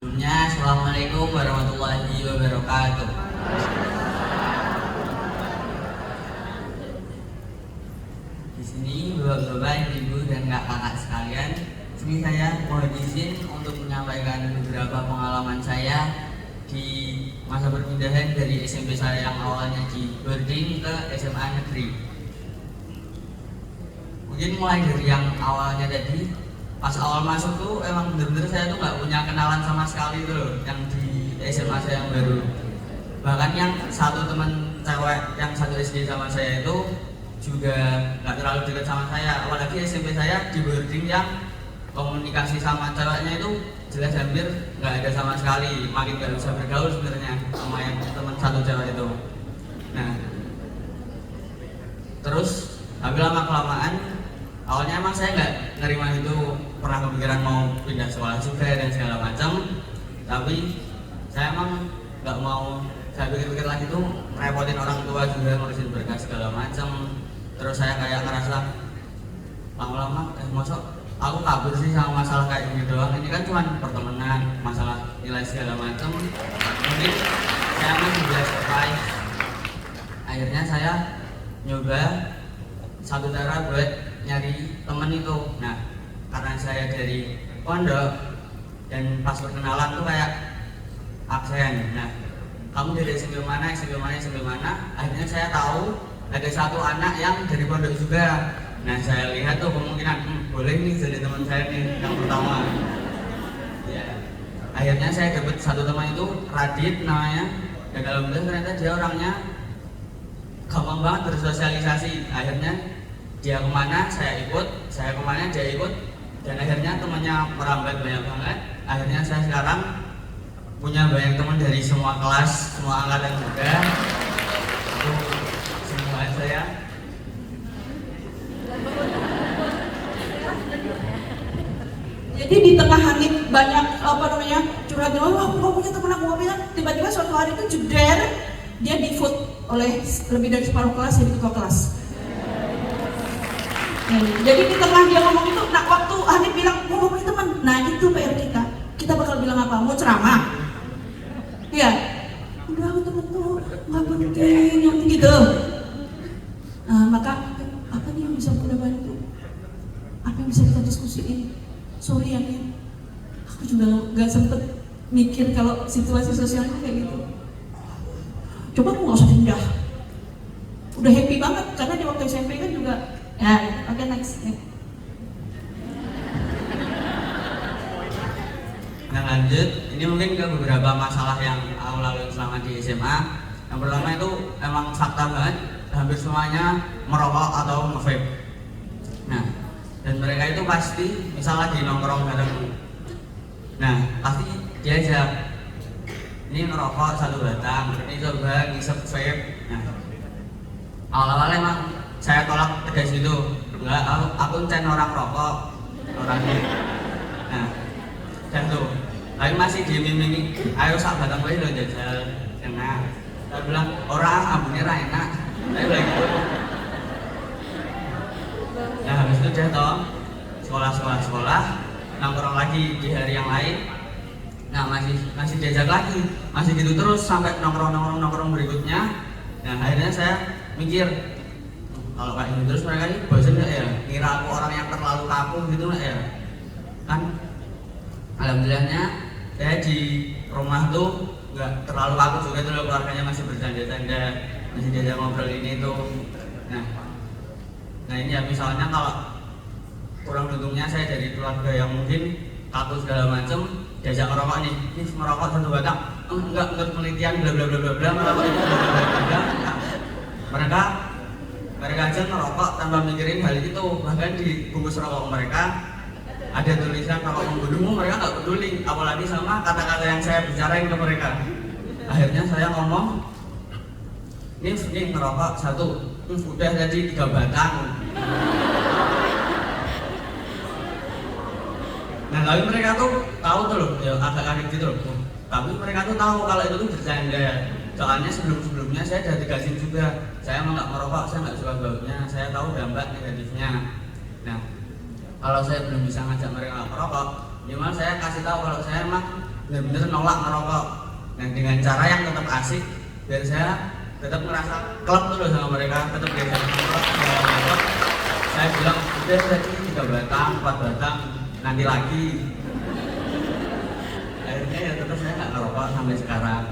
Assalamualaikum warahmatullahi wabarakatuh. Di sini bapak-bapak, ibu dan kakak sekalian, sini saya mohon izin untuk menyampaikan beberapa pengalaman saya di masa perpindahan dari SMP saya yang awalnya di boarding ke SMA negeri. Mungkin mulai dari yang awalnya tadi. Pas awal masuk tuh emang bener-bener saya tuh nggak punya kenalan sama sekali tuh loh, yang di SMA saya yang baru. Bahkan yang satu teman cewek yang satu SD sama saya itu juga nggak terlalu dekat sama saya. Apalagi SMP saya di boarding yang komunikasi sama ceweknya itu jelas hampir nggak ada sama sekali. Makin nggak bisa bergaul sebenarnya sama yang teman satu cewek itu. Nah, terus tapi lama kelamaan awalnya emang saya nggak nerima itu, pernah kepikiran mau pindah sekolah juga dan segala macam, tapi saya emang nggak mau. Saya pikir-pikir lagi tuh repotin orang tua juga, ngurusin berkas segala macam. Terus saya kayak ngerasa lama-lama masuk aku kabur sih sama masalah kayak gini doang. Ini kan cuma pertemanan, masalah nilai segala macam, mungkin saya masih bisa survive. Akhirnya saya nyoba satu cara buat nyari temen itu. Nah, karena saya dari pondok dan pas perkenalan tuh kayak absen. Nah, kamu dari SMP mana, SMP mana, SMP mana? Akhirnya saya tahu ada satu anak yang dari pondok juga. Nah, saya lihat tuh kemungkinan boleh nih jadi teman saya nih yang pertama. Ya, akhirnya saya dapat satu teman itu, Radit namanya. Dan alhamdulillah ternyata dia orangnya gampang banget bersosialisasi. Akhirnya dia kemana saya ikut, saya kemana dia ikut, dan akhirnya temannya merambat banyak banget. Akhirnya saya sekarang punya banyak teman dari semua kelas, semua angkatan juga. Itu semua saya. Jadi di tengah hangit banyak curhat, aku punya teman, aku punya, tiba-tiba suatu hari itu jeder, dia di vote oleh lebih dari separuh kelas jadi ketua kelas. Jadi di tengah dia ngomong itu, nah waktu Hanif bilang mau punya teman, nah itu PR kita bakal bilang apa? Mau ceramah? Iya, udah temen tuh nggak penting, yang gitu. Nah maka apa nih yang bisa kita bantu? Apa yang bisa kita diskusiin? Sorry ya Nin, aku juga nggak sempet mikir kalau situasi sosialnya kayak gitu. Coba aku nggak usah pindah, udah happy banget karena di waktu SMP kan juga. Ya, oke, next. Nah lanjut, ini mungkin ke beberapa masalah yang aku lalui selama di SMA. Yang pertama itu emang fakta banget, hampir semuanya merokok atau nge-vape. Nah, dan mereka itu pasti misal lagi nongkrong bareng. Nah, pasti diajak, ini ngerokok satu batang, ini coba ngisep vape. Nah, awal-awal emang saya tolak tegas gitu, enggak, aku cen orang rokok, orangnya. Nah, dan tuh, tapi masih diiming-imingi, ayo sak batang wae lo jajal, enak. Saya bilang, orang ambunnya ra enak, saya bilang gitu. Nah, habis itu dia toh, sekolah, nongkrong lagi di hari yang lain. Nah, masih diajak lagi, masih gitu terus sampai nongkrong berikutnya. Nah, akhirnya saya mikir, kalau kayak gitu terus mereka ini bosan nggak ya? Kira aku orang yang terlalu kaku gitu nggak ya? Kan alhamdulillahnya saya di rumah tuh nggak terlalu kaku juga tuh, keluarganya masih bercanda-canda, masih diajak ngobrol ini tuh. Nah ini ya misalnya kalau kurang beruntungnya saya dari keluarga yang mungkin kaku segala macem, diajak ngerokok nih, ini merokok satu batang, enggak menurut penelitian bla bla bla bla bla, merokok itu bla bla bla bla. Mereka aja ngerokok tanpa mikirin hal itu. Bahkan di bungkus rokok mereka ada tulisan rokok membunuhmu, mereka nggak peduli, apalagi sama kata-kata yang saya bicarain ke mereka. Akhirnya saya ngomong, ini ngerokok satu, udah jadi 3 batang. Nah tapi mereka tuh tahu tuh loh, ya agak kaget gitu loh. Tapi mereka tuh tahu kalau itu tuh bercanda. Soalnya sebelumnya saya udah tegasin juga, saya emang nggak merokok, saya nggak suka baunya, saya tahu dampak negatifnya. Nah, kalau saya belum bisa ngajak mereka merokok, minimal saya kasih tahu kalau saya emang benar-benar nolak ngerokok. Dan dengan cara yang tetap asik, biar saya tetap merasa klub tuh sama mereka, tetap diajak nongkrong segala macam. Saya bilang udah tadi 3 batang, 4 batang, nanti lagi. Akhirnya ya tetap saya nggak ngerokok sampai sekarang.